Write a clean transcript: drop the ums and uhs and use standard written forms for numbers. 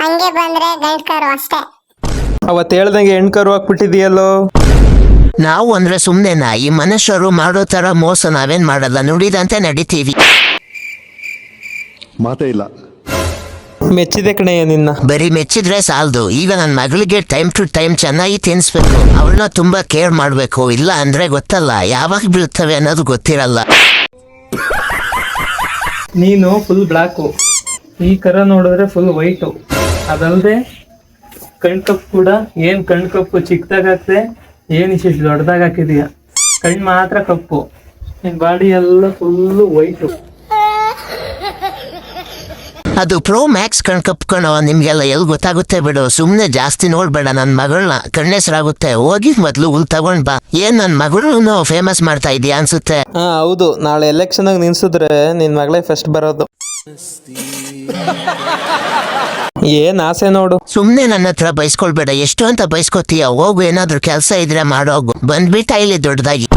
ಹಂಗೆ ಬಂದ್ರೆ ಗಂಡ್ ಕರು ಅಷ್ಟೇ. ಅವತ್ತು ಹೇಳ್ದಂಗೆ ಹೆಣ್ಕರು ಹಾಕ್ಬಿಟ್ಟಿದೆಯಲ್ಲೋ. ನಾವು ಅಂದ್ರೆ ಸುಮ್ನೆನಾ? ಈ ಮನುಷ್ಯರು ಮಾಡೋ ತರ ಮೋಸ ನಾವೇನ್ ಮಾಡಲ್ಲ, ನುಡಿದಂತೆ ನಡಿತೀವಿ. ಮಾತೇ ಇಲ್ಲ. ಮೆಚ್ಚಿದೆ ಕಣಯ್ಯ ನಿನ್ನ. ಬರೀ ಮೆಚ್ಚಿದ್ರೆ ಸಾಲದು, ಈಗ ನನ್ನ ಮಗಳಿಗೆ ಟೈಮ್ ಟು ಟೈಮ್ ಚೆನ್ನಾಗಿ ತಿನ್ಸ್ಬೇಕು, ಅವಳನ್ನ ತುಂಬಾ ಕೇರ್ ಮಾಡ್ಬೇಕು. ಇಲ್ಲ ಅಂದ್ರೆ ಗೊತ್ತಲ್ಲ ಯಾವಾಗ ಬೀಳ್ತವೆ ಅನ್ನೋದು ಗೊತ್ತಿರಲ್ಲ. ನೀನು ಫುಲ್ ಬ್ಲ್ಯಾಕು, ಈ ಕರ ನೋಡಿದ್ರೆ ಫುಲ್ ವೈಟು. ಅದಲ್ಲದೆ ಕಣ್ಕಪ್ಪು ಕೂಡ ಏನು ಕಣ್ಕಪ್ಪು ಚಿಕ್ಕದಾಗತ್ತೆ, ಏನು ಇಷ್ಟು ದೊಡ್ಡದಾಗ ಹಾಕಿದೀಯ. ಕಣ್ಣು ಮಾತ್ರ ಕಪ್ಪು, ನಿನ್ನ ಬಾಡಿ ಎಲ್ಲ ಫುಲ್ಲು ವೈಟು. ಅದು ಪ್ರೋ ಮ್ಯಾಕ್ಸ್ ಕಣ್ಕಪ್ ಕಣೋ, ನಿಮ್ಗೆಲ್ಲ ಎಲ್ಲಿ ಗೊತ್ತಾಗುತ್ತೆ ಬಿಡು. ಸುಮ್ನೆ ಜಾಸ್ತಿ ನೋಡ್ಬೇಡ ನನ್ನ ಮಗಳನ್ನ, ಕಣ್ಣೆಸರಾಗುತ್ತೆ. ಹೋಗಿ ಮೊದ್ಲು ಹುಲ್ ತಗೊಂಡ್ ಬಾ. ಏನ್ ನನ್ನ ಮಗಳನ್ನ ಫೇಮಸ್ ಮಾಡ್ತಾ ಇದೀಯ ಅನ್ಸುತ್ತೆ. ಹಾ ಹೌದು, ನಾಳೆ ಎಲೆಕ್ಷನ್ ಆಗಿ ನಿಲ್ಸಿದ್ರೆ ನಿನ್ ಮಗಳೇ ಫಸ್ಟ್ ಬರೋದು. ಏನ್ ಆಸೆ ನೋಡು. ಸುಮ್ನೆ ನನ್ನ ಹತ್ರ ಬೈಸ್ಕೊಳ್ಬೇಡ. ಎಷ್ಟು ಅಂತ ಬೈಸ್ಕೊತೀಯ? ಹೋಗು, ಏನಾದ್ರು ಕೆಲಸ ಇದ್ರೆ ಮಾಡೋಗು. ಬಂದ್ಬಿಟ್ಟ ಇಲ್ಲಿ ದೊಡ್ಡದಾಗಿ.